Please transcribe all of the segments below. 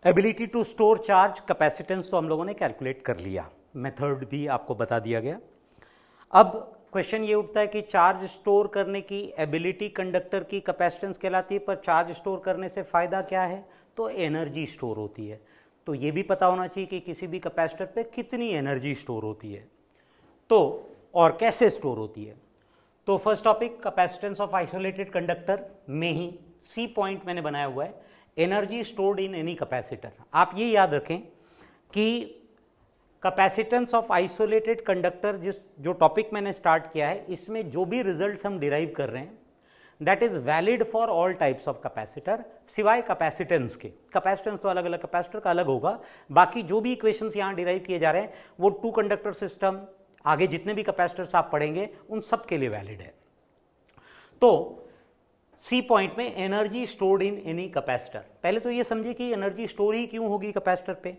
Ability to store charge capacitance तो हम लोगों ने कैलकुलेट कर लिया, मेथड भी आपको बता दिया गया। अब क्वेश्चन ये उठता है कि चार्ज स्टोर करने की एबिलिटी कंडक्टर की कैपेसिटेंस कहलाती है, पर चार्ज स्टोर करने से फ़ायदा क्या है? तो एनर्जी स्टोर होती है। तो ये भी पता होना चाहिए कि किसी भी कैपेसिटर पे कितनी एनर्जी स्टोर होती है, तो और कैसे स्टोर होती है। तो first topic capacitance of isolated conductor में ही सी पॉइंट मैंने बनाया हुआ है, energy stored in any capacitor. आप ये याद रखें कि कैपेसिटेंस ऑफ आइसोलेटेड कंडक्टर जो टॉपिक मैंने स्टार्ट किया है, इसमें जो भी रिजल्ट्स हम डिराइव कर रहे हैं that is valid for all types of capacitor, सिवाय कैपेसिटेंस के। कैपेसिटेंस तो अलग अलग कैपेसिटर का अलग होगा, बाकी जो भी इक्वेशंस यहाँ डिराइव किए जा रहे हैं वो टू कंडक्टर सिस्टम, आगे जितने भी कैपेसिटर्स आप पढ़ेंगे उन सब के लिए वैलिड है। तो सी पॉइंट में energy stored in any capacitor, पहले तो ये समझिए कि एनर्जी स्टोर ही क्यों होगी कैपेसिटर पे।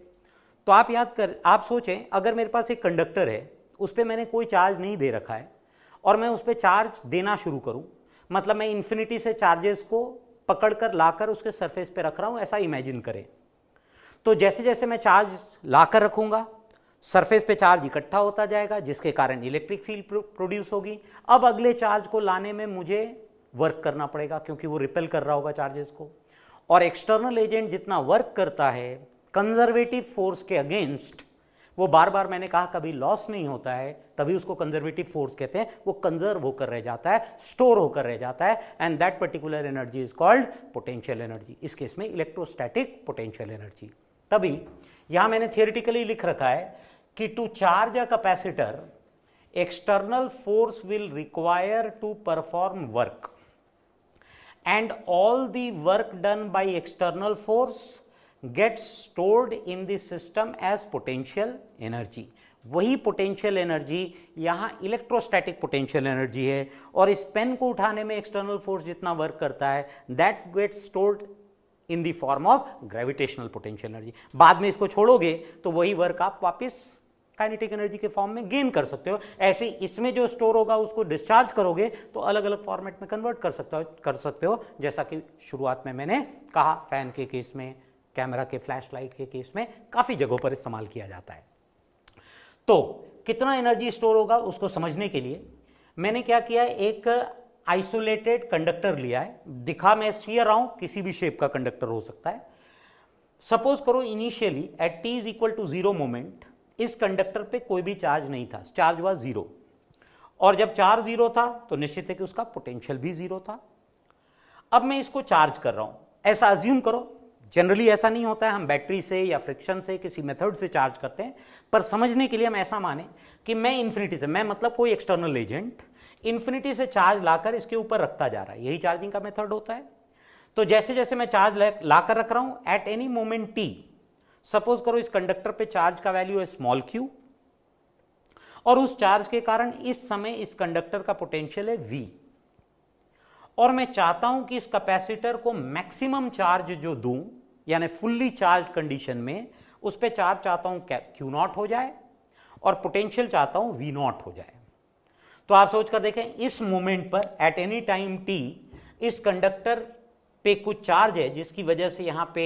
तो आप सोचें, अगर मेरे पास एक कंडक्टर है, उस पर मैंने कोई चार्ज नहीं दे रखा है और मैं उस पर चार्ज देना शुरू करूं, मतलब मैं इन्फिनिटी से चार्जेस को पकड़कर लाकर उसके सरफेस पे रख रहा हूं, ऐसा इमेजिन करें। तो जैसे जैसे मैं चार्ज लाकर रखूंगा, सरफेस पे चार्ज इकट्ठा होता जाएगा, जिसके कारण इलेक्ट्रिक फील्ड प्रोड्यूस होगी। अब अगले चार्ज को लाने में मुझे वर्क करना पड़ेगा, क्योंकि वो रिपेल कर रहा होगा चार्जेस को। और एक्सटर्नल एजेंट जितना वर्क करता है कंजर्वेटिव फोर्स के अगेंस्ट, वो बार बार मैंने कहा कभी लॉस नहीं होता है, तभी उसको कंजर्वेटिव फोर्स कहते हैं। वो कंजर्व होकर रह जाता है, स्टोर होकर रह जाता है, and that particular energy is called potential energy, इस केस में इलेक्ट्रोस्टैटिक पोटेंशियल एनर्जी। तभी यहां मैंने थियोरेटिकली लिख रखा है कि to charge a capacitor external force will require to perform work, and all the work done by external force gets stored in the system as potential energy। वही potential energy यहां electrostatic potential energy है, और इस pen को उठाने में external force जितना work करता है that gets stored in the form of gravitational potential energy. बाद में इसको छोड़ोगे तो वही वर्क आप वापस काइनेटिक एनर्जी के फॉर्म में गेन कर सकते हो। ऐसे इसमें जो स्टोर होगा उसको डिस्चार्ज करोगे तो अलग अलग फॉर्मेट में कन्वर्ट कर सकते हो, जैसा कि शुरुआत में मैंने कहा, फैन के केस में, कैमरा के फ्लैश लाइट के केस में काफी जगहों पर इस्तेमाल किया जाता है। तो कितना एनर्जी स्टोर होगा उसको समझने के लिए मैंने क्या किया, एक आइसोलेटेड कंडक्टर लिया है। दिखा मैं स्फीयर रहा हूं, किसी भी शेप का कंडक्टर हो सकता है। सपोज करो initially at t is equal to 0 moment इस कंडक्टर पे कोई भी चार्ज नहीं था, चार्ज वाज 0, और जब चार्ज 0 था तो निश्चित है कि उसका पोटेंशियल भी 0 था। अब मैं इसको चार्ज कर रहा हूं, ऐसा अज्यूम करो। जनरली ऐसा नहीं होता है, हम बैटरी से या फ्रिक्शन से किसी मेथड से चार्ज करते हैं, पर समझने के लिए हम ऐसा माने कि मैं इन्फिनिटी से, मैं मतलब कोई एक्सटर्नल एजेंट इन्फिनिटी से चार्ज लाकर इसके ऊपर रखता जा रहा है, यही चार्जिंग का मेथड होता है। तो जैसे जैसे मैं चार्ज लाकर रख रहा हूं at any moment T, suppose करो इस कंडक्टर पे चार्ज का वैल्यू है स्मॉल q, और उस चार्ज के कारण इस समय इस कंडक्टर का पोटेंशियल है v, और मैं चाहता हूं कि इस कैपेसिटर को मैक्सिमम चार्ज जो दूं, यानी फुल्ली चार्ज कंडीशन में उस पे चार्ज चाहता हूं q0 हो जाए और पोटेंशियल चाहता हूं v0 हो जाए। तो आप सोच कर देखें, इस मोमेंट पर एट एनी टाइम t इस कंडक्टर पे कुछ चार्ज है, जिसकी वजह से यहां पे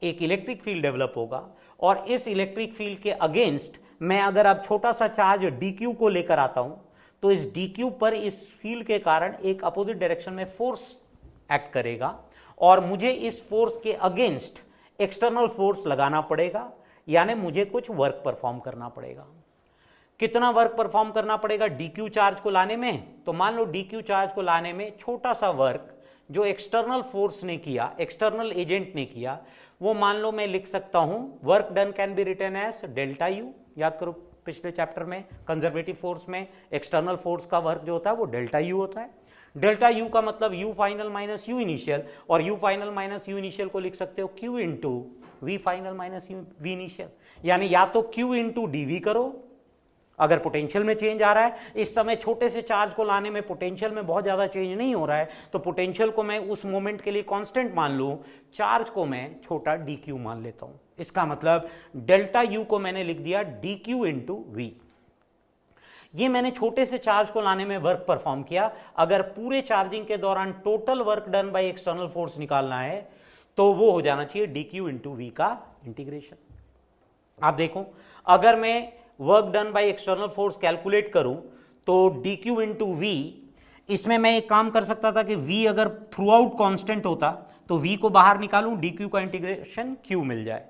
एक इलेक्ट्रिक फील्ड डेवलप होगा, और इस इलेक्ट्रिक फील्ड के अगेंस्ट मैं अगर अब छोटा सा चार्ज dq को लेकर आता हूं, तो इस dq पर इस फील्ड के कारण एक अपोजिट डायरेक्शन में फोर्स एक्ट करेगा, और मुझे इस फोर्स के अगेंस्ट एक्सटर्नल फोर्स लगाना पड़ेगा, यानी मुझे कुछ वर्क परफॉर्म करना पड़ेगा। कितना वर्क परफॉर्म करना पड़ेगा dq चार्ज को लाने में? तो मान लो dq चार्ज को लाने में छोटा सा वर्क जो एक्सटर्नल फोर्स ने किया, एक्सटर्नल एजेंट ने किया, वो मान लो मैं लिख सकता हूं, work done can be written as delta U. याद करो पिछले चैप्टर में कंजर्वेटिव फोर्स में एक्सटर्नल फोर्स का वर्क जो होता है वो डेल्टा यू होता है। डेल्टा यू का मतलब U final minus U initial, और U final minus U initial को लिख सकते हो Q into V final minus U V initial, यानी या तो क्यू इंटू डी करो अगर पोटेंशियल में चेंज आ रहा है। इस समय छोटे से चार्ज को लाने में पोटेंशियल में बहुत ज्यादा चेंज नहीं हो रहा है, तो पोटेंशियल को मैं उस मोमेंट के लिए कांस्टेंट मान लूं, चार्ज को मैं छोटा dq मान लेता हूं। इसका मतलब डेल्टा u को मैंने लिख दिया dq इंटू वी। ये मैंने छोटे से चार्ज को लाने में वर्क परफॉर्म किया। अगर पूरे चार्जिंग के दौरान total work done by external force निकालना है तो वो हो जाना चाहिए डी क्यू इंटू वी का इंटीग्रेशन। आप देखो, अगर मैं work done by external force calculate करूं तो डी क्यू इंटू वी, इसमें मैं एक काम कर सकता था कि v अगर थ्रू आउट कॉन्स्टेंट होता तो v को बाहर निकालूं, डी क्यू का इंटीग्रेशन q मिल जाए।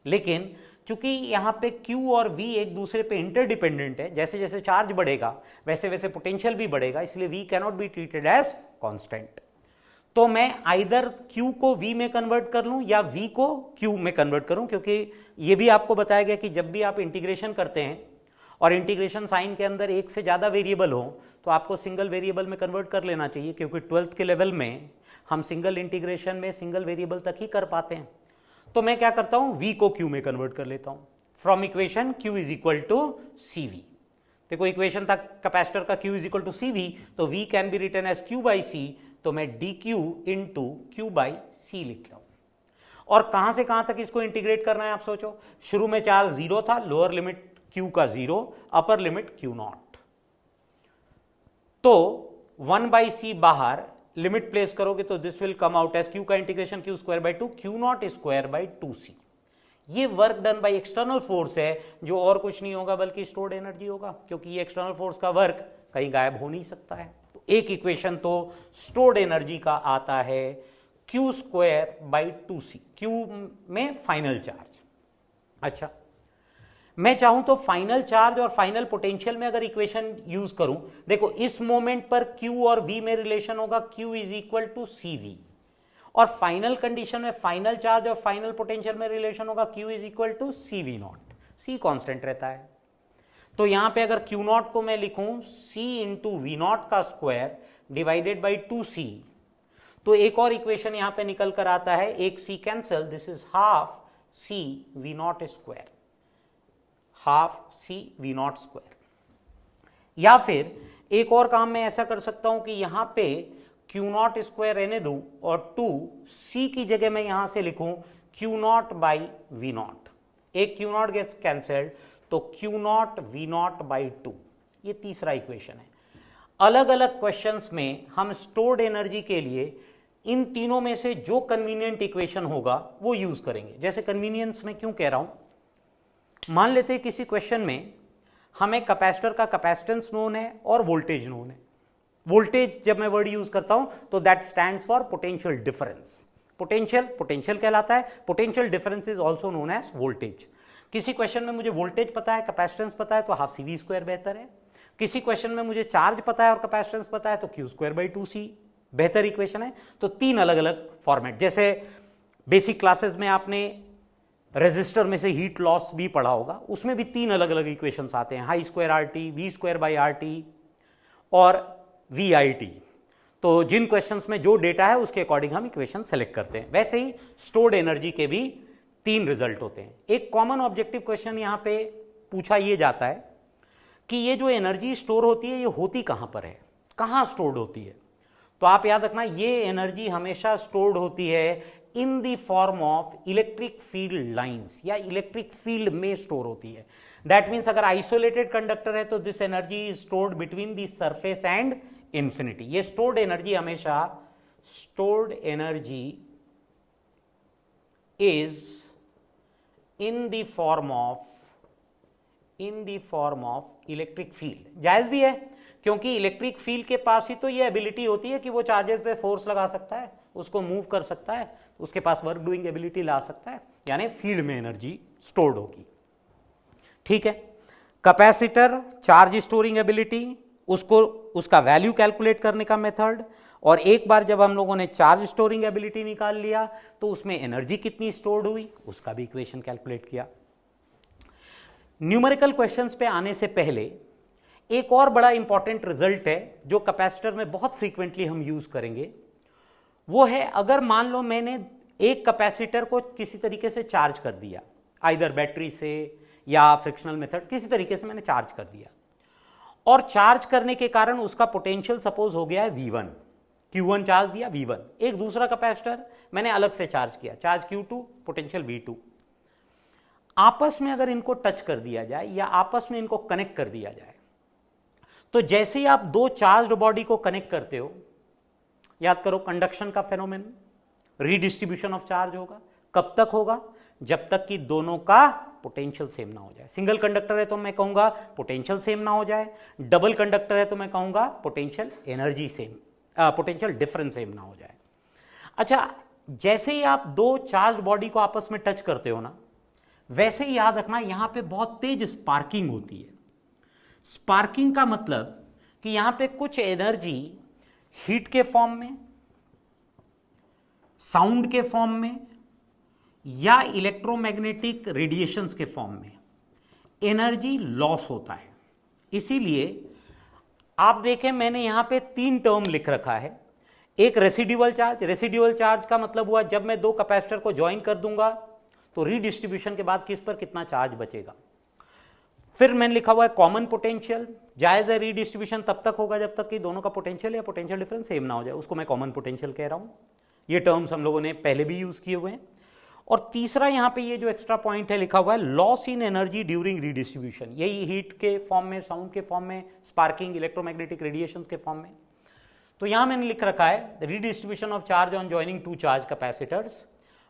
लेकिन चूंकि यहां पे q और v एक दूसरे पे इंटरडिपेंडेंट है, जैसे जैसे चार्ज बढ़ेगा वैसे वैसे पोटेंशियल भी बढ़ेगा, इसलिए v cannot be treated as constant. तो मैं आइदर q को v में कन्वर्ट कर लूं या v को q में कन्वर्ट करूं, क्योंकि ये भी आपको बताया गया कि जब भी आप इंटीग्रेशन करते हैं और इंटीग्रेशन साइन के अंदर एक से ज़्यादा वेरिएबल हो तो आपको सिंगल वेरिएबल में कन्वर्ट कर लेना चाहिए, क्योंकि 12th के लेवल में हम सिंगल इंटीग्रेशन में सिंगल वेरिएबल तक ही कर पाते हैं। तो मैं क्या करता हूं, v को q में कन्वर्ट कर लेता हूं from equation q is equal to C V. देखो इक्वेशन था कैपेसिटर का q is equal to C V, तो v can be written as q by C, तो मैं D Q into Q by C लिख रहा हूं। और कहां से कहां तक इसको इंटीग्रेट करना है आप सोचो, शुरू में चार्ज 0 था, लोअर लिमिट q का 0, अपर लिमिट q नॉट, तो 1 बाई सी बाहर लिमिट प्लेस करोगे तो this will come out as q का integration q square by 2, q naught square by 2c। ये work done by external force है, जो और कुछ नहीं होगा बल्कि स्टोर्ड एनर्जी होगा, क्योंकि ये एक्सटर्नल फोर्स का वर्क कहीं गायब हो नहीं सकता है। तो एक इक्वेशन तो स्टोर्ड एनर्जी का आता है q square by 2c, q में फाइनल चार्ज। अच्छा, मैं चाहूं तो फाइनल चार्ज और फाइनल पोटेंशियल में अगर इक्वेशन यूज करूं, देखो इस मोमेंट पर q और v में रिलेशन होगा q is equal to C V, और फाइनल कंडीशन में फाइनल चार्ज और फाइनल पोटेंशियल में रिलेशन होगा q is equal to C V naught, c constant रहता है। तो यहां पे अगर q नॉट को मैं लिखूं c इंटू वी नॉट का स्क्वायर डिवाइडेड बाई 2c, तो एक और इक्वेशन यहां पे निकल कर आता है, एक c cancel, this is half c V naught square, half C V naught square. या फिर एक और काम मैं ऐसा कर सकता हूं कि यहां पे क्यू नॉट स्क्वायर रहने दूं और 2 सी की जगह मैं यहां से लिखूं Q naught by V naught, एक क्यू नॉट गेट्स कैंसल्ड तो Q naught V naught by 2। ये तीसरा इक्वेशन है। अलग अलग क्वेश्चंस में हम स्टोर्ड एनर्जी के लिए इन तीनों में से जो कन्वीनियंट इक्वेशन होगा वो यूज करेंगे। जैसे कन्वीनियंस में क्यों कह रहा हूं, मान लेते हैं किसी क्वेश्चन में हमें कैपेसिटर का कैपेसिटेंस नोन है और वोल्टेज नोन है। वोल्टेज जब मैं वर्ड यूज करता हूं तो that stands for potential difference, potential कहलाता है, potential difference is also known as voltage. किसी क्वेश्चन में मुझे वोल्टेज पता है, कैपेसिटेंस पता है, तो हाफ सी वी स्क्वायर बेहतर है। किसी क्वेश्चन में मुझे चार्ज पता है और कैपेसिटेंस पता है, तो क्यू स्क्वायर बाई 2c बेहतर इक्वेशन है। तो तीन अलग अलग फॉर्मेट, जैसे बेसिक क्लासेस में आपने रेजिस्टर में से हीट लॉस भी पढ़ा होगा, उसमें भी तीन अलग अलग इक्वेशंस आते हैं, I square R T, V square by R T और वी आई टी। तो जिन क्वेश्चंस में जो डेटा है उसके अकॉर्डिंग हम इक्वेशन सेलेक्ट करते हैं। वैसे ही स्टोर्ड एनर्जी के भी तीन रिजल्ट होते हैं। एक कॉमन ऑब्जेक्टिव क्वेश्चन यहां पे पूछा ये जाता है कि ये जो एनर्जी स्टोर होती है ये होती कहां पर है, कहां स्टोर्ड होती है। तो आप याद रखना, ये एनर्जी हमेशा स्टोर्ड होती है इन the form of electric field lines, या इलेक्ट्रिक फील्ड में स्टोर होती है। दैट मीन्स अगर आइसोलेटेड कंडक्टर है तो this energy is stored between the surface and infinity. ये स्टोर्ड एनर्जी हमेशा, stored energy is in the form of electric field. जायज भी है, क्योंकि इलेक्ट्रिक फील्ड के पास ही तो ये एबिलिटी होती है कि वो चार्जेस पे फोर्स लगा सकता है, उसको मूव कर सकता है, उसके पास वर्क डूइंग एबिलिटी ला सकता है, यानी फील्ड में एनर्जी स्टोर्ड होगी। ठीक है, कैपेसिटर चार्ज स्टोरिंग एबिलिटी, उसको उसका वैल्यू कैलकुलेट करने का मेथड, और एक बार जब हम लोगों ने चार्ज स्टोरिंग एबिलिटी निकाल लिया तो उसमें एनर्जी कितनी स्टोर्ड हुई उसका भी इक्वेशन कैलकुलेट किया। न्यूमेरिकल क्वेश्चंस पे आने से पहले एक और बड़ा इंपॉर्टेंट रिजल्ट है जो कैपेसिटर में बहुत फ्रीक्वेंटली हम यूज करेंगे, वो है अगर मान लो मैंने एक कैपेसिटर को किसी तरीके से चार्ज कर दिया, आइदर बैटरी से या फ्रिक्शनल मेथड, किसी तरीके से मैंने चार्ज कर दिया, और चार्ज करने के कारण उसका पोटेंशियल सपोज हो गया है V1, Q1 चार्ज दिया V1, एक दूसरा कैपेसिटर मैंने अलग से चार्ज किया, चार्ज Q2, पोटेंशियल V2। आपस में अगर इनको टच कर दिया जाए या आपस में इनको कनेक्ट कर दिया जाए, तो जैसे ही आप दो चार्ज्ड बॉडी को कनेक्ट करते हो, याद करो कंडक्शन का फेनोमेन, रीडिस्ट्रीब्यूशन ऑफ चार्ज होगा। कब तक होगा? जब तक कि दोनों का पोटेंशियल सेम ना हो जाए। सिंगल कंडक्टर है तो मैं कहूंगा पोटेंशियल सेम ना हो जाए, डबल कंडक्टर है तो मैं कहूंगा potential energy same, potential difference same ना हो जाए। अच्छा, जैसे ही आप दो चार्ज बॉडी को आपस में टच करते हो ना, वैसे ही याद रखना यहां पे बहुत तेज स्पार्किंग होती है। स्पार्किंग का मतलब कि यहां पे कुछ एनर्जी हीट के फॉर्म में, साउंड के फॉर्म में या इलेक्ट्रोमैग्नेटिक रेडिएशंस के फॉर्म में एनर्जी लॉस होता है। इसीलिए आप देखें मैंने यहां पे 3 टर्म लिख रखा है। एक रेसिड्यूअल चार्ज, रेसिड्यूअल चार्ज का मतलब हुआ जब मैं दो कैपेसिटर को ज्वाइन कर दूंगा तो रीडिस्ट्रीब्यूशन के बाद किस पर कितना चार्ज बचेगा। फिर मैंने लिखा हुआ है कॉमन पोटेंशियल, जायज है रीडिस्ट्रीब्यूशन तब तक होगा जब तक कि दोनों का पोटेंशियल या पोटेंशियल डिफरेंस सेम ना हो जाए, उसको मैं कॉमन पोटेंशियल कह रहा हूं। ये टर्म्स हम लोगों ने पहले भी यूज किए हुए हैं। और तीसरा यहां पे ये जो एक्स्ट्रा पॉइंट है लिखा हुआ है loss in energy during redistribution, यही हीट के फॉर्म में, साउंड के फॉर्म में, स्पार्किंग, इलेक्ट्रोमैग्नेटिक रेडिएशंस के फॉर्म में। तो यहां मैंने लिख रखा है redistribution of charge on joining two charged capacitors,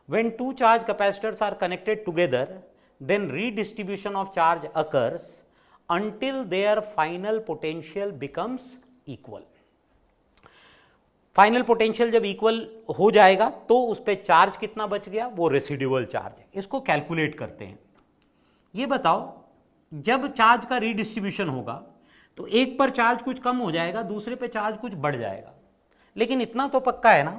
when two charged capacitors are connected together then redistribution of charge occurs until their final potential becomes equal। Final potential जब equal हो जाएगा तो उस पर चार्ज कितना बच गया, वो रेसिड्यूअल चार्ज है। इसको कैलकुलेट करते हैं। ये बताओ जब चार्ज का रीडिस्ट्रीब्यूशन होगा तो एक पर चार्ज कुछ कम हो जाएगा, दूसरे पे चार्ज कुछ बढ़ जाएगा, लेकिन इतना तो पक्का है ना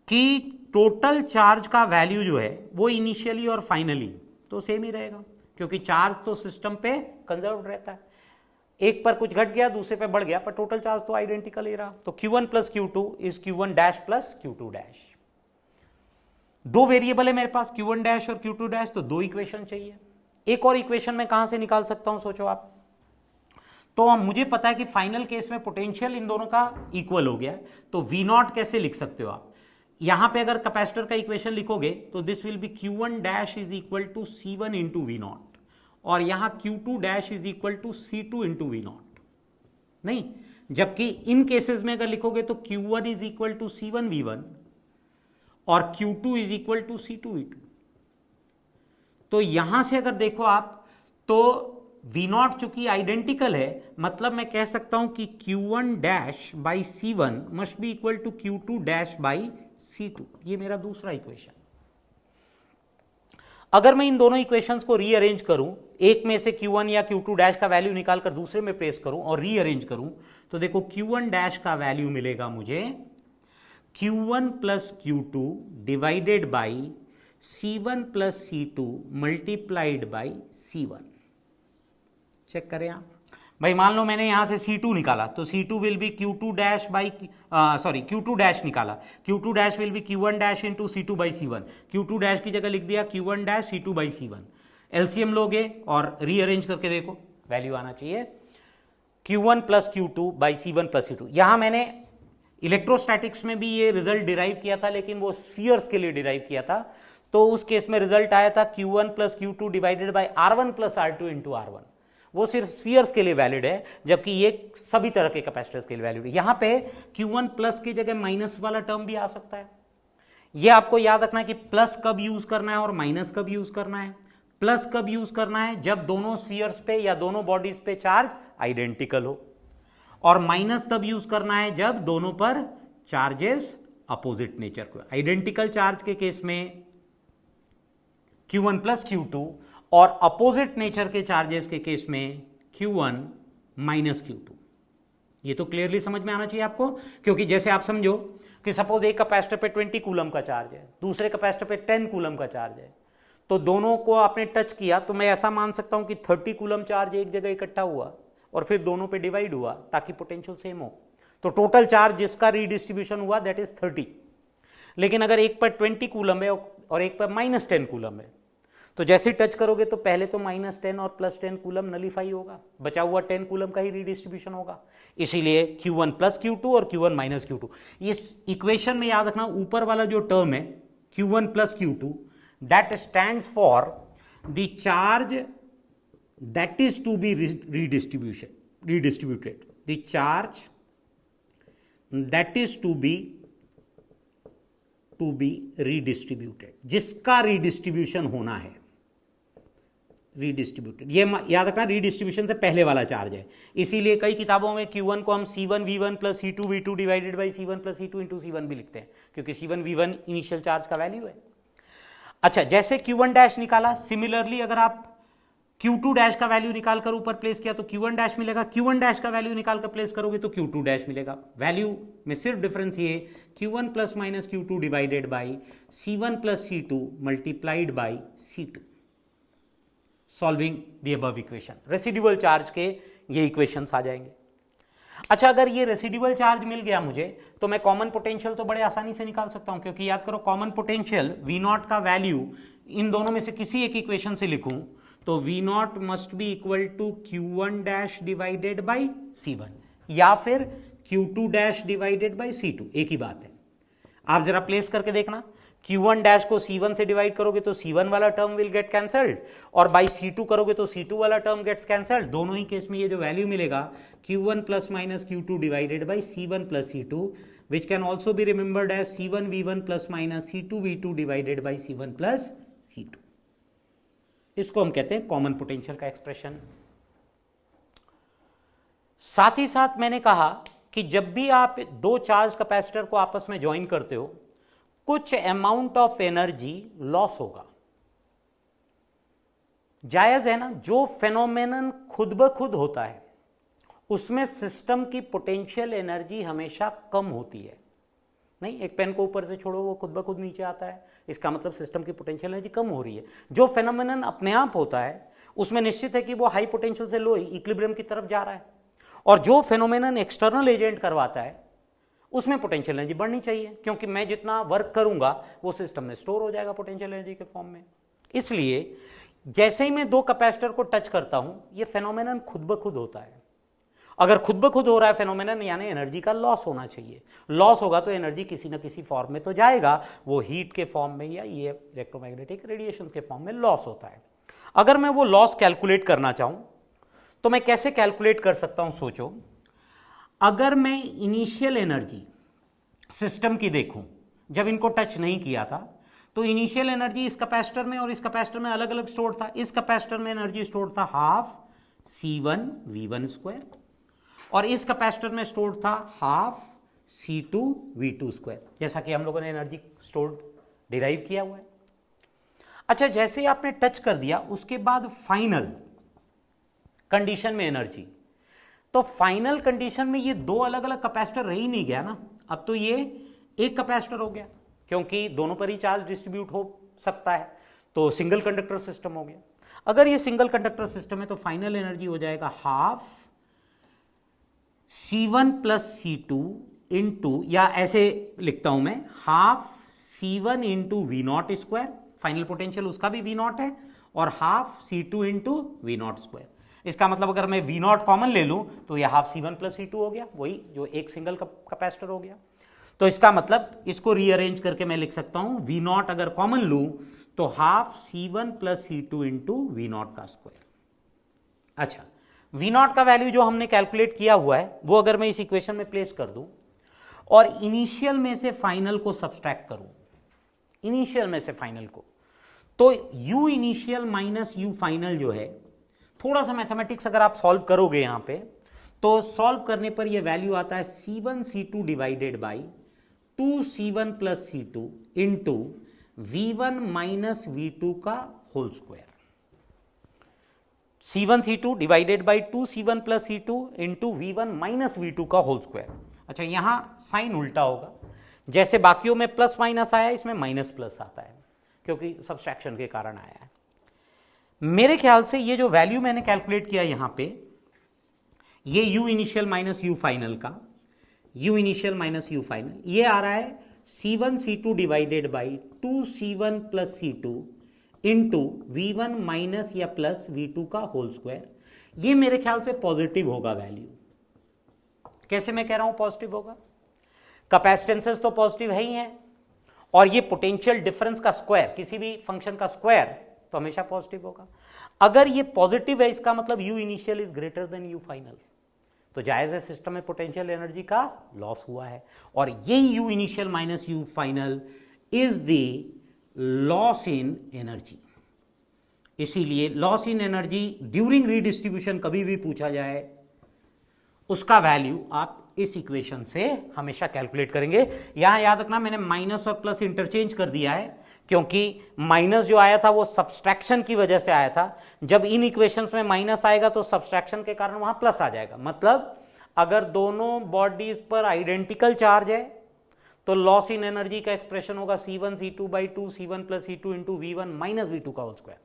कि टोटल चार्ज का वैल्यू जो है वो इनिशियली और फाइनली तो सेम ही रहेगा, क्योंकि चार्ज तो सिस्टम पे कंजर्व रहता है। एक पर कुछ घट गया, दूसरे पे बढ़ गया, पर टोटल चार्ज तो आइडेंटिकल ही रहा। तो Q1 plus Q2 is Q1 dash plus Q2 dash. दो वेरिएबल है मेरे पास Q1 डैश और Q2 डैश, तो दो इक्वेशन चाहिए। एक और इक्वेशन मैं कहां से निकाल सकता हूं, सोचो आप। तो मुझे पता है कि फाइनल केस में पोटेंशियल इन दोनों का इक्वल हो गया, तो V0 कैसे लिख सकते हो आप। यहां पे अगर कैपेसिटर का इक्वेशन लिखोगे तो this will be Q1 dash is equal to C1 into V0, और यहां Q2 dash is equal to C2 into V0 नहीं, जबकि इन केसेस में अगर लिखोगे तो Q1 is equal to C1 V1 और Q2 is equal to C2 V2। तो यहां से अगर देखो आप तो V0 चूंकि आइडेंटिकल है, मतलब मैं कह सकता हूं कि Q1 dash by C1 must be equal to Q2 dash by C2। ये मेरा दूसरा इक्वेशन। अगर मैं इन दोनों इक्वेशंस को रीअरेंज करूं, एक में से Q1 या Q2 डैश का वैल्यू निकालकर दूसरे में प्लेस करूं और रीअरेंज करूं, तो देखो Q1 डैश का वैल्यू मिलेगा मुझे Q1 plus Q2 divided by C1 plus C2 multiplied by C1। Check करें आप भाई, मान लो मैंने यहां से C2 निकाला तो C2 will B Q2 dash by Q2 dash निकाला, Q2 dash will be Q1 dash into C2 by C1। Q2 dash की जगह लिख दिया Q1 dash C2 by C1। LCM लोगे और रीअरेंज करके देखो, वैल्यू आना चाहिए Q1 plus Q2 by C1 plus C2। यहां मैंने इलेक्ट्रोस्टैटिक्स में भी ये रिजल्ट डिराइव किया था, लेकिन वो स्फीयर्स के लिए डिराइव किया था। तो उस केस में रिजल्ट आया था Q1 plus Q2 divided by R1 plus R2 into R1। वो सिर्फ स्फीयर्स के लिए वैलिड है, जबकि ये सभी तरह के कैपेसिटर्स के लिए वैलिड है। यहां पे Q1 प्लस की जगह माइनस वाला टर्म भी आ सकता है। ये आपको याद रखना है कि प्लस कब यूज करना है और माइनस कब यूज करना है। प्लस कब यूज करना है, जब दोनों स्फीयर्स पे या दोनों बॉडीज पे चार्ज आइडेंटिकल हो, और माइनस तब यूज करना है जब दोनों पर चार्जेस अपोजिट नेचर को। आइडेंटिकल चार्ज के केस में Q1 प्लस Q2 और अपोजिट नेचर के चार्जेस के केस में Q1 माइनस Q2। ये तो क्लियरली समझ में आना चाहिए आपको, क्योंकि जैसे आप समझो कि सपोज एक कैपेसिटर पे 20 कूलम का चार्ज है, दूसरे कैपेसिटर पे 10 कूलम का चार्ज है, तो दोनों को आपने टच किया तो मैं ऐसा मान सकता हूं कि 30 कूलम चार्ज एक जगह इकट्ठा हुआ और फिर दोनों पे डिवाइड हुआ ताकि पोटेंशियल सेम हो। तो टोटल चार्ज जिसका रीडिस्ट्रीब्यूशन हुआ दैट इज 30। लेकिन अगर एक पर 20 कूलम है और एक पर माइनस 10 कूलम है, तो जैसे टच करोगे तो पहले तो माइनस 10 और प्लस 10 कूलम नलीफाई होगा, बचा हुआ 10 कूलम का ही रीडिस्ट्रीब्यूशन होगा। इसीलिए Q1 प्लस Q2 और Q1 माइनस Q2। इस इक्वेशन में याद रखना ऊपर वाला जो टर्म है Q1 plus Q2 that stands for the charge that is to be redistributed, the charge that is to be to be redistributed, जिसका रीडिस्ट्रीब्यूशन होना है, रीडिस्ट्रीब्यूटेड, ये याद रखना रीडिस्ट्रीब्यूशन से पहले वाला चार्ज है। इसीलिए कई किताबों में Q1 को हम C1V1 plus C2V2 divided by C1 plus C2 into C1 भी लिखते हैं, क्योंकि C1V1 इनिशियल चार्ज का वैल्यू है। अच्छा, जैसे Q1 डैश निकाला, सिमिलरली अगर आप Q2 डैश का वैल्यू निकाल कर ऊपर प्लेस किया तो Q1 डैश मिलेगा, Q1 डैश का वैल्यू निकाल कर प्लेस करोगे तो Q2 डैश मिलेगा। वैल्यू में सिर्फ डिफरेंस ये Q1 plus minus Q2 divided by C1 plus C2 multiplied by C2, solving the above equation. Residual charge के ये इक्वेशंस आ जाएंगे। अच्छा, अगर ये रेसिडुअल चार्ज मिल गया मुझे तो मैं कॉमन पोटेंशियल तो बड़े आसानी से निकाल सकता हूं, क्योंकि याद करो कॉमन पोटेंशियल V0 का वैल्यू इन दोनों में से किसी एक इक्वेशन से लिखूं तो V0 must be equal to Q1 dash divided by C1 या फिर Q2 dash divided by C2, एक ही बात है। आप जरा प्लेस करके देखना, Q1 डैश को C1 से डिवाइड करोगे तो C1 वाला टर्म विल गेट कैंसल्ड, और बाई C2 करोगे तो C2 वाला टर्म गेट्स कैंसल्ड। दोनों ही केस में ये जो वैल्यू मिलेगा Q1 plus minus Q2 divided by C1 plus C2, which can also be remembered as C1V1 plus minus C2V2 divided by C1 plus C2। इसको हम कहते हैं कॉमन पोटेंशियल का एक्सप्रेशन। साथ ही साथ मैंने कहा कि जब भी आप दो चार्ज कैपेसिटर को आपस में ज्वाइन करते हो, कुछ अमाउंट ऑफ एनर्जी लॉस होगा। जायज है ना, जो फेनोमेनन खुद ब खुद होता है उसमें सिस्टम की पोटेंशियल एनर्जी हमेशा कम होती है। नहीं, एक पेन को ऊपर से छोड़ो वो खुद ब खुद नीचे आता है, इसका मतलब सिस्टम की पोटेंशियल एनर्जी कम हो रही है। जो फेनोमेनन अपने आप होता है उसमें निश्चित है कि वो हाई पोटेंशियल से लो इक्विलिब्रियम की तरफ जा रहा है, और जो फेनोमेनन एक्सटर्नल एजेंट करवाता है उसमें पोटेंशियल एनर्जी बढ़नी चाहिए, क्योंकि मैं जितना वर्क करूंगा वो सिस्टम में स्टोर हो जाएगा पोटेंशियल एनर्जी के फॉर्म में। इसलिए जैसे ही मैं दो कैपेसिटर को टच करता हूं, ये फेनोमेनन खुद ब खुद होता है। अगर खुद ब खुद हो रहा है फेनोमेनन, यानी एनर्जी का लॉस होना चाहिए। लॉस होगा तो एनर्जी किसी न किसी फॉर्म में तो जाएगा, वो हीट के फॉर्म में या ये इलेक्ट्रोमैग्नेटिक रेडिएशन के फॉर्म में लॉस होता है। अगर मैं वो लॉस कैलकुलेट करना चाहूं तो मैं कैसे कैलकुलेट कर सकता हूं? सोचो, अगर मैं इनिशियल एनर्जी सिस्टम की देखूं, जब इनको टच नहीं किया था, तो इनिशियल एनर्जी इस कैपेसिटर में और इस कैपेसिटर में अलग अलग स्टोर था। इस कैपेसिटर में एनर्जी स्टोर था हाफ C1V1 स्क्वायर, और इस कैपेसिटर में स्टोर था हाफ C2V2 स्क्वायर, जैसा कि हम लोगों ने एनर्जी स्टोर डिराइव किया हुआ है। अच्छा, जैसे ही आपने टच कर दिया उसके बाद फाइनल कंडीशन में एनर्जी, तो फाइनल कंडीशन में ये दो अलग अलग कैपेसिटर रह ही नहीं गया ना, अब तो ये एक कैपेसिटर हो गया, क्योंकि दोनों पर ही चार्ज डिस्ट्रीब्यूट हो सकता है, तो सिंगल कंडक्टर सिस्टम हो गया। अगर ये सिंगल कंडक्टर सिस्टम है तो फाइनल एनर्जी हो जाएगा half C1 plus C2 into, या ऐसे लिखता हूं मैं, half C1 into V0 square, final potential उसका भी V0 है, और half C2 into V0 square. इसका मतलब अगर मैं V0 कॉमन ले लूं तो यह हाफ C1 प्लस C2 हो गया, वही जो एक सिंगल कैपेसिटर हो गया। तो इसका मतलब इसको रीअरेंज करके मैं लिख सकता हूं, V0 अगर कॉमन लूं तो half C1 plus C2 into V0 का स्क्वायर। अच्छा, V0 का वैल्यू जो हमने कैलकुलेट किया हुआ है वो अगर मैं इस इक्वेशन में प्लेस कर दूं और इनिशियल में से फाइनल को सब्सट्रैक्ट करूं, इनिशियल में से फाइनल को, तो U initial minus U final जो है, थोड़ा सा मैथमेटिक्स अगर आप सॉल्व करोगे यहां पे, तो सॉल्व करने पर यह वैल्यू आता है C1 C2 divided by 2C1 plus C2 into V1 minus V2 का whole square. C1 C2 divided by 2C1 plus C2 into V1 minus V2 का होल स्क्वायर। अच्छा, यहां साइन उल्टा होगा, जैसे बाकियों में प्लस माइनस आया इसमें माइनस प्लस आता है, क्योंकि सब्सट्रैक्शन के कारण आया है। मेरे ख्याल से ये जो वैल्यू मैंने कैलकुलेट किया यहां पे, ये U initial minus U final का, U initial minus U final, ये आ रहा है C1 C2 divided by 2C1 plus C2 into V1 minus या प्लस V2 का होल स्क्वायर। ये मेरे ख्याल से पॉजिटिव होगा वैल्यू। कैसे मैं कह रहा हूं पॉजिटिव होगा? कैपेसिटेंसेस तो पॉजिटिव है ही है, और ये पोटेंशियल डिफरेंस का स्क्वायर, किसी भी फंक्शन का स्क्वायर तो हमेशा पॉजिटिव होगा। अगर ये पॉजिटिव है इसका मतलब U initial is greater than U final, तो जायज है सिस्टम में पोटेंशियल एनर्जी का लॉस हुआ है, और यही U initial minus U final is the loss in energy. इसीलिए loss in energy during redistribution कभी भी पूछा जाए, उसका वैल्यू आप इस इक्वेशन से हमेशा कैलकुलेट करेंगे। यहां याद रखना मैंने माइनस और प्लस इंटरचेंज कर दिया है, क्योंकि माइनस जो आया था वो सब्सट्रैक्शन की वजह से आया था। जब इन इक्वेशंस में माइनस आएगा तो सब्सट्रैक्शन के कारण वहां प्लस आ जाएगा। मतलब अगर दोनों बॉडीज पर आइडेंटिकल चार्ज है तो लॉस इन एनर्जी का एक्सप्रेशन होगा C1 C2 by 2 C1 plus C2 into V1 minus V2 का होल स्क्वायर,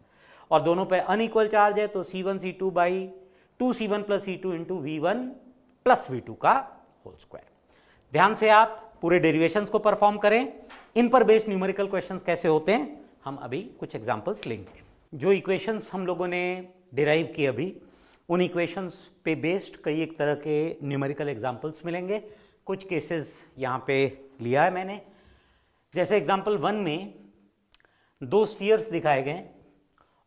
और दोनों पे अनइक्वल चार्ज है तो C1 C2 by 2 C1 plus C2 into V1 plus V2 का होल स्क्वायर। ध्यान से आप पूरे डेरिवेशंस को परफॉर्म करें। इन पर बेस्ड न्यूमेरिकल क्वेश्चंस कैसे होते हैं हम अभी कुछ एग्जांपल्स लेंगे। जो इक्वेशंस हम लोगों ने डिराइव किए अभी, उन इक्वेशंस पे बेस्ड कई एक तरह के न्यूमेरिकल एग्जांपल्स मिलेंगे। कुछ केसेस यहाँ पे लिया है मैंने। जैसे एग्जांपल 1 में दो स्फीयर्स दिखाए गए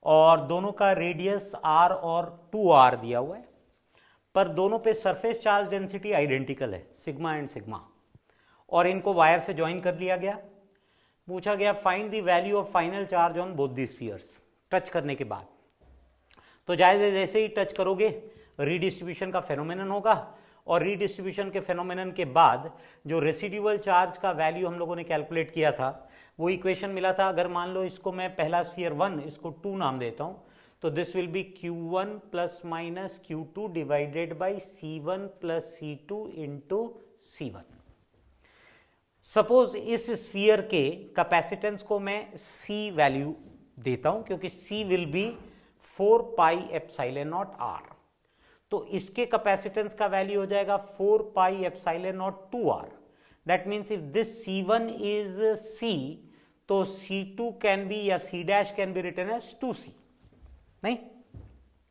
और दोनों का रेडियस r और 2r दिया हुआ है, पर दोनों पे सरफेस चार्ज डेंसिटी आइडेंटिकल है, सिग्मा एंड सिग्मा, और इनको वायर से ज्वाइन कर लिया गया। पूछा गया find the value of final charge on both the spheres. Touch करने के बाद तो जैसे ही टच करोगे रीडिस्ट्रीब्यूशन का फेनोमेनन होगा, और रीडिस्ट्रीब्यूशन के फेनोमेनन के बाद जो रेसिड्यूअल चार्ज का वैल्यू हम लोगों ने कैलकुलेट किया था वो इक्वेशन मिला था। अगर मान लो इसको मैं पहला स्फीयर 1, इसको 2 नाम देता हूं, तो this will be Q1 plus minus Q2 divided by C1 plus C2 into C1। Suppose इस स्फीयर के कैपेसिटेंस को मैं C वैल्यू देता हूं, क्योंकि C will be 4 pi epsilon naught R, तो इसके कैपेसिटेंस का वैल्यू हो जाएगा 4 pi epsilon naught 2R। That means if this C1 is C, तो C2 कैन बी या C dash can be written as 2C, नहीं?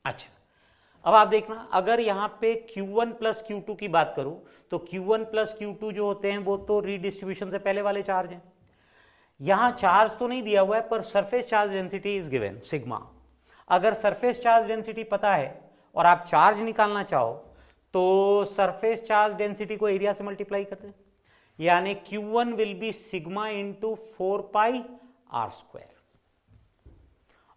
अच्छा, अब आप देखना, अगर यहां पे Q1 प्लस Q2 की बात करूं तो Q1 प्लस Q2 जो होते हैं वो तो रीडिस्ट्रीब्यूशन से पहले वाले चार्ज हैं। यहां चार्ज तो नहीं दिया हुआ है, पर surface charge density is given sigma. अगर सरफेस चार्ज डेंसिटी पता है और आप चार्ज निकालना चाहो तो सरफेस चार्ज डेंसिटी को एरिया से मल्टीप्लाई करते हैं, यानी Q1 will be sigma into 4 pi R square.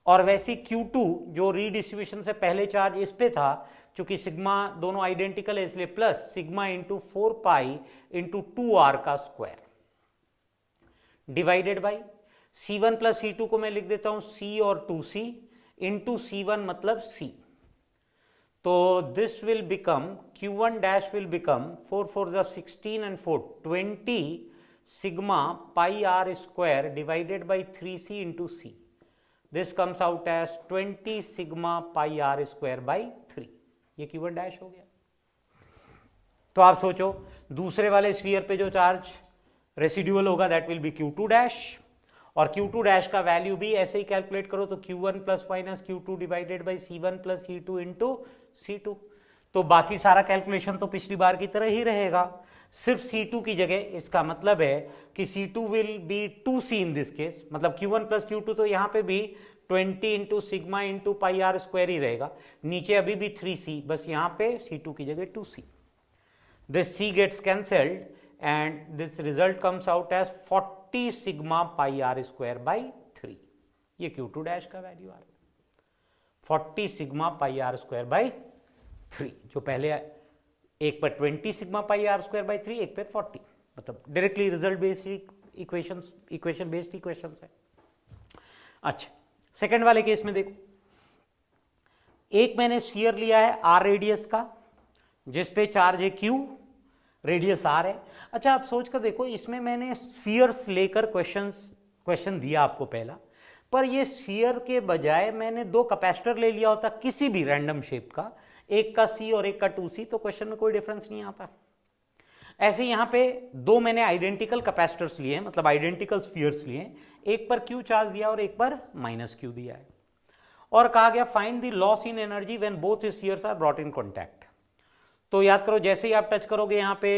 और वैसे Q2 जो रीडिस्ट्रीब्यूशन से पहले चार्ज इस पे था, चूंकि सिग्मा दोनों आइडेंटिकल है इसलिए plus sigma into 4 pi into 2R का square divided by C1 plus C2 को मैं लिख देता हूं C और 2C इंटू C1 मतलब C। तो this will become Q1 dash will become 4 4 जा 16 and 4 20 sigma pi R square divided by 3C into C। This comes out as 20 sigma pi R square by 3। ये Q1 dash हो गया। तो आप सोचो दूसरे वाले स्फीयर पे जो चार्ज रेसिड्यूअल होगा that will be Q2 dash, और Q2 डैश का वैल्यू भी ऐसे ही कैलकुलेट करो तो Q1 plus minus Q2 divided by C1 plus C2 into C2। तो बाकी सारा कैलकुलेशन तो पिछली बार की तरह ही रहेगा, सिर्फ C2 की जगह। इसका मतलब है कि C2 will be 2C in this case, मतलब Q1 प्लस Q2 तो यहाँ पे भी 20 into sigma into pi R square ही रहेगा, नीचे अभी भी 3C, बस यहाँ पे C2 की जगह 2C। This C gets cancelled and this result comes out as 40 sigma pi R square by 3। ये Q2 डैश का वैल्यू आ रहा है 40 sigma pi R square by 3, जो पहले एक पर 20 sigma pi R square by 3, एक पर 40, मतलब directly result based equation based equations है। अच्छा, सेकंड वाले केस में देखो, एक मैंने स्फीयर लिया है R रेडियस का, जिसपे चार्ज है Q, रेडियस R है। अच्छा, आप सोच कर देखो, इसमें मैंने स्फीयर्स लेकर क्वेश्चन दिया आपको पहला, पर ये स्फीयर के बजाय मैंने दो कैपेसिटर ले लिया होता किसी भी रैंडम शेप का, एक का C और एक का 2C, तो क्वेश्चन में कोई डिफरेंस नहीं आता। ऐसे यहां पे दो मैंने आइडेंटिकल कैपेसिटर्स लिए हैं, मतलब आइडेंटिकल स्फीयर्स लिए हैं, एक पर Q चार्ज दिया और एक पर माइनस Q दिया है, और कहा गया find the loss in energy when both spheres are brought in contact. तो याद करो, जैसे ही आप टच करोगे यहाँ पे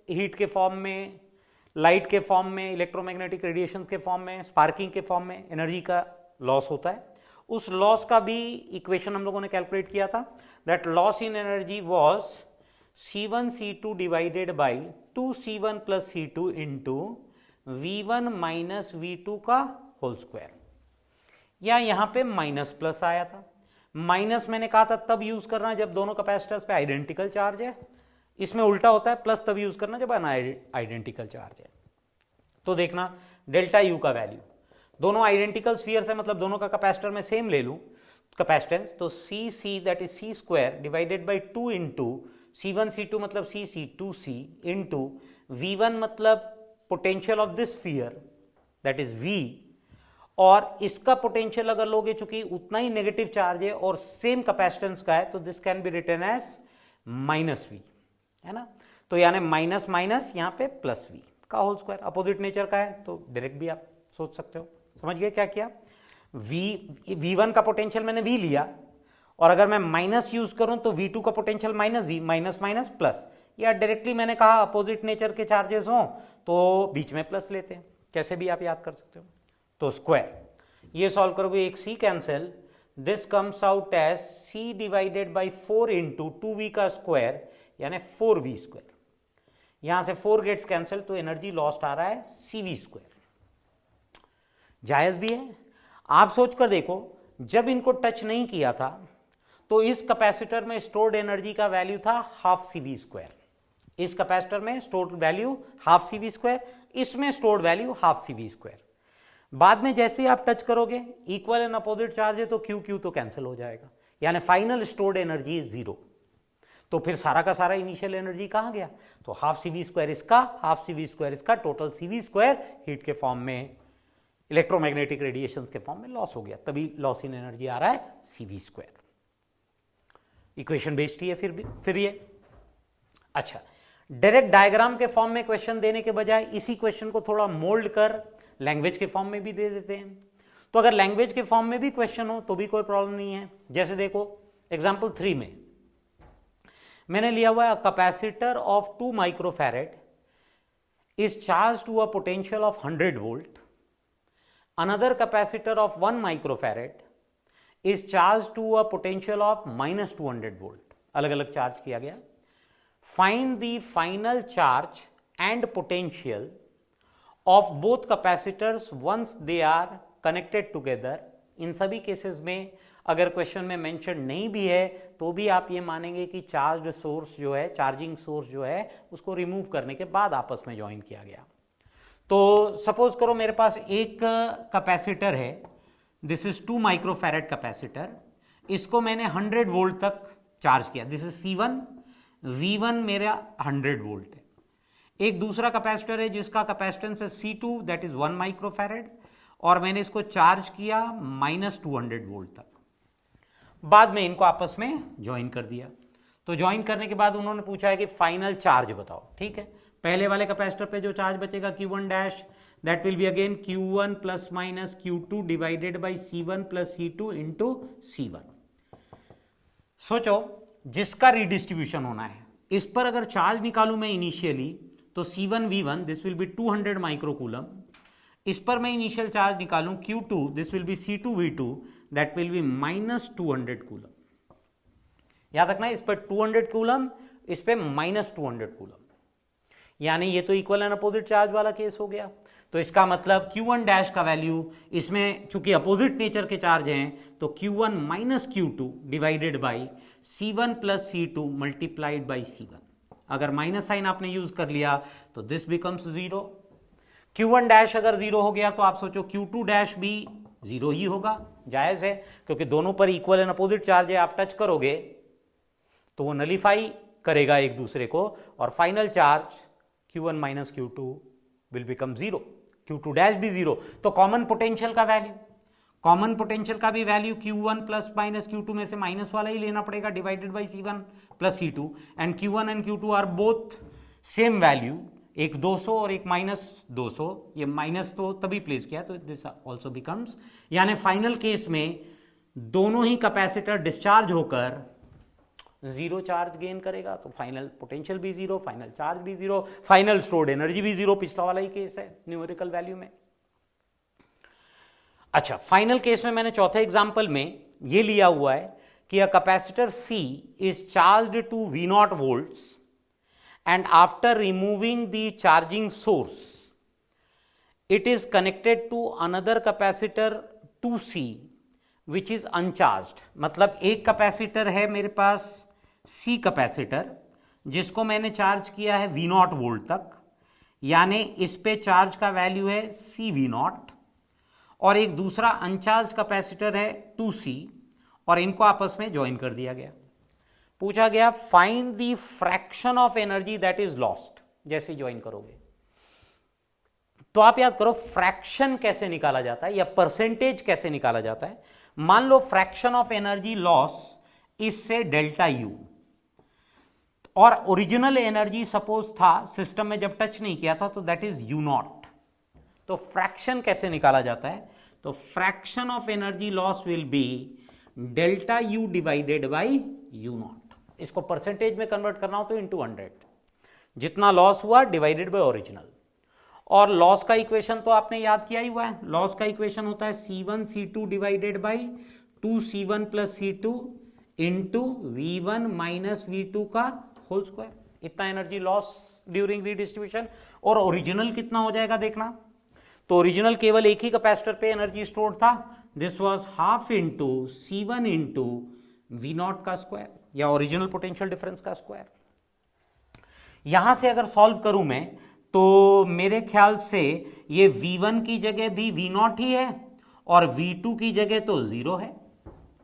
हीट के फॉर्म में, लाइट के फॉर्म में, इलेक्ट्रोमैग्नेटिक रेडिएशन के फॉर्म में, स्पार्किंग के फॉर्म में एनर्जी का लॉस होता है। उस लॉस का भी इक्वेशन हम लोगों ने कैलकुलेट किया था, that loss in energy was C1 C2 divided by 2 C1 plus C2 into V1 minus V2 का होल स्क्वायर, या यहां पे माइनस प्लस आया था। माइनस मैंने कहा था तब यूज करना जब दोनों कैपेसिटर्स पे आइडेंटिकल चार्ज है, इसमें उल्टा होता है, प्लस तब यूज करना जब आइडेंटिकल चार्ज है। तो देखना डेल्टा यू का वैल्यू, दोनों आइडेंटिकल स्फीयर्स है, मतलब दोनों का कैपेसिटर में सेम ले लूं कैपेसिटेंस, तो C C that is C square divided by 2 into C1 C2 मतलब C C 2C into V1 मतलब potential of this sphere that is V, और इसका पोटेंशियल अगर लोगे चूंकि उतना ही नेगेटिव चार्ज है और सेम कैपेसिटेंस का है, तो this can be written as minus V, है ना। तो यानी माइनस माइनस यहां पे प्लस V का होल स्क्वायर, अपोजिट नेचर का है तो डायरेक्ट भी आप सोच सकते हो। समझ गए क्या किया? V1 का पोटेंशियल मैंने V लिया, और अगर मैं माइनस यूज करूं तो V2 का potential minus V, minus minus plus, या डायरेक्टली मैंने कहा अपोजिट नेचर के चार्जेस हों तो बीच में प्लस लेते हैं, कैसे भी आप याद कर सकते हो। तो स्क्वायर, ये सॉल्व करोगे, एक C cancel, this comes out as C divided by 4 into 2V का स्क्वायर यानी 4V स्क्वायर, यहां से 4 गेट्स कैंसिल, तो एनर्जी लॉस्ट आ रहा है CV स्क्वायर। जायज भी है। आप सोचकर देखो, जब इनको टच नहीं किया था तो इस कैपेसिटर में स्टोर्ड एनर्जी का वैल्यू था हाफ CV स्क्वायर, इस कैपेसिटर में stored value half CV square, इसमें stored value half CV square. बाद में जैसे ही आप टच करोगे, इक्वल एंड अपोजिट चार्ज है तो क्यू क्यू तो कैंसिल हो जाएगा, यानी फाइनल स्टोर्ड एनर्जी इज 0। तो फिर सारा का सारा इनिशियल एनर्जी कहां गया? तो हाफ CV स्क्वायर इसका, हाफ CV स्क्वायर इसका, टोटल CV स्क्वायर हीट के फॉर्म में, इलेक्ट्रोमैग्नेटिक रेडिएशन के फॉर्म में लॉस हो गया, तभी लॉस इन एनर्जी आ रहा है CV स्क्वायर। इक्वेशन बेस्ड ही है फिर ये। अच्छा, डायरेक्ट डायग्राम के फॉर्म में क्वेश्चन देने के बजाय इसी क्वेश्चन को थोड़ा मोल्ड कर लैंग्वेज के फॉर्म में भी दे देते हैं। तो अगर लैंग्वेज के फॉर्म में भी क्वेश्चन हो तो भी कोई प्रॉब्लम नहीं है। जैसे देखो एग्जांपल 3 में मैंने लिया हुआ है, capacitor of 2 microfarad is charge to a potential of 100 volt, another capacitor of 1 microfarad is charge to a potential of -200 volt, अलग अलग चार्ज किया गया। Find the final charge and potential of both capacitors once they are connected together. इन सभी cases में अगर question में mention नहीं भी है तो भी आप ये मानेंगे कि चार्ज सोर्स जो है, चार्जिंग सोर्स जो है, उसको रिमूव करने के बाद आपस में ज्वाइन किया गया। तो सपोज करो मेरे पास एक कैपेसिटर है, दिस इज 2 माइक्रोफैरेड कैपेसिटर, इसको मैंने 100 वोल्ट तक चार्ज किया, दिस इज C1, V1 मेरा 100 वोल्ट है। एक दूसरा कैपेसिटर है जिसका कैपेसिटेंस है C2 दैट इज 1 माइक्रोफैरेड, और मैंने इसको चार्ज किया -200 वोल्ट तक। बाद में इनको आपस में ज्वाइन कर दिया। तो ज्वाइन करने के बाद उन्होंने पूछा है कि फाइनल चार्ज बताओ। ठीक है, पहले वाले कैपेसिटर पे जो चार्ज बचेगा Q1 dash, that will be again Q1 plus minus Q2 divided by C1 plus C2 into C1। सोचो जिसका रिडिस्ट्रीब्यूशन होना है, इस पर अगर चार्ज निकालूं मैं इनिशियली तो C1 V1 this will B 200 microcoulomb, इस पर मैं इनिशियल चार्ज निकालूं Q2 this will B C2 V2 that will be -200 coulomb. याद रखना इस पर 200 कूलम, इस पे -200 कूलम, यानी ये तो इक्वल एंड अपोजिट चार्ज वाला केस हो गया। तो इसका मतलब Q1 डैश का वैल्यू, इसमें चूंकि अपोजिट नेचर के चार्ज हैं तो Q1 minus Q2 divided by C1 plus C2 multiplied by C1। अगर माइनस साइन आपने यूज कर लिया तो दिस बिकम्स 0। Q1 डैश अगर 0 हो गया तो आप सोचो Q2 डैश भी 0 ही होगा, जायज है, क्योंकि दोनों पर इक्वल एंड अपोजिट चार्ज है। आप टच करोगे तो वो नलीफाई करेगा एक दूसरे को, और final charge Q1 minus Q2 will become 0, Q2 dash भी 0। तो कॉमन पोटेंशियल का वैल्यू, कॉमन पोटेंशियल का भी value Q1 plus minus Q2 में से माइनस वाला ही लेना पड़ेगा divided by C1 plus C2, and Q1 and Q2 are both same value, एक 200 और एक -200, ये माइनस तो तभी प्लेस किया तो दिस ऑल्सो बिकम्स, यानी फाइनल केस में दोनों ही कैपेसिटर डिस्चार्ज होकर 0 चार्ज गेन करेगा, तो फाइनल पोटेंशियल भी 0, फाइनल चार्ज भी 0, फाइनल स्टोर्ड एनर्जी भी 0, पिछला वाला ही केस है न्यूमेरिकल वैल्यू में। अच्छा, फाइनल केस में मैंने चौथे एग्जांपल में ये लिया हुआ है कि a capacitor C is charged to V0 volts and after removing the charging source it is connected to another capacitor 2C which is uncharged। मतलब एक कैपेसिटर है मेरे पास C कैपेसिटर जिसको मैंने चार्ज किया है V0 वोल्ट तक, यानी इस पे चार्ज का वैल्यू है CV0, और एक दूसरा अनचार्ज कैपेसिटर है 2C और इनको आपस में ज्वाइन कर दिया गया। पूछा गया find the fraction of energy that is lost. जैसे ज्वाइन करोगे तो आप याद करो फ्रैक्शन कैसे निकाला जाता है या परसेंटेज कैसे निकाला जाता है। मान लो फ्रैक्शन ऑफ एनर्जी लॉस इससे डेल्टा यू, और ओरिजिनल एनर्जी सपोज था सिस्टम में जब टच नहीं किया था तो दैट इज यू नॉट। तो फ्रैक्शन कैसे निकाला जाता है, तो fraction of energy loss will be delta U divided by you not. इसको परसेंटेज में कन्वर्ट करना हो तो इंटू 100, जितना लॉस हुआ डिवाइडेड बाय ओरिजिनल। और लॉस का इक्वेशन तो आपने याद किया ही हुआ है, लॉस का इक्वेशन होता है C1 C2 divided by 2C1 plus C2 into V1 minus V2 का होल स्क्वायर। इतना एनर्जी लॉस ड्यूरिंग रीडिस्ट्रीब्यूशन। और ओरिजिनल कितना हो जाएगा देखना, तो ओरिजिनल केवल एक ही कैपेसिटर पे एनर्जी स्टोर्ड था, this was half into C1 into V0 का स्क्वायर या ओरिजिनल पोटेंशियल डिफरेंस का स्क्वायर। यहां से अगर सॉल्व करूं मैं तो मेरे ख्याल से ये V1 की जगह भी V0 ही है और V2 की जगह तो 0 है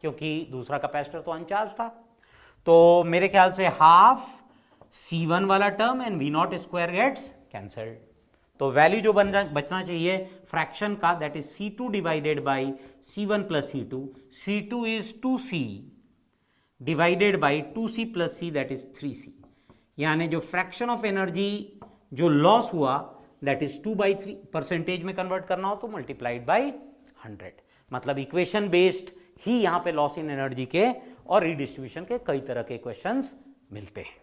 क्योंकि दूसरा कैपेसिटर तो अनचार्ज था। तो मेरे ख्याल से हाफ C1 वाला term and V0 square gets cancelled. तो वैल्यू जो बचना चाहिए फ्रैक्शन का that is C2 divided by C1 plus C2। C2 is 2C divided by 2C plus C that is 3C। यानी जो फ्रैक्शन ऑफ एनर्जी जो loss हुआ that is 2/3। Percentage में कन्वर्ट करना हो तो मल्टीप्लाइड बाई 100। मतलब इक्वेशन बेस्ड ही यहां पे लॉस इन एनर्जी के और रिडिस्ट्रीब्यूशन के कई तरह के क्वेश्चंस मिलते हैं।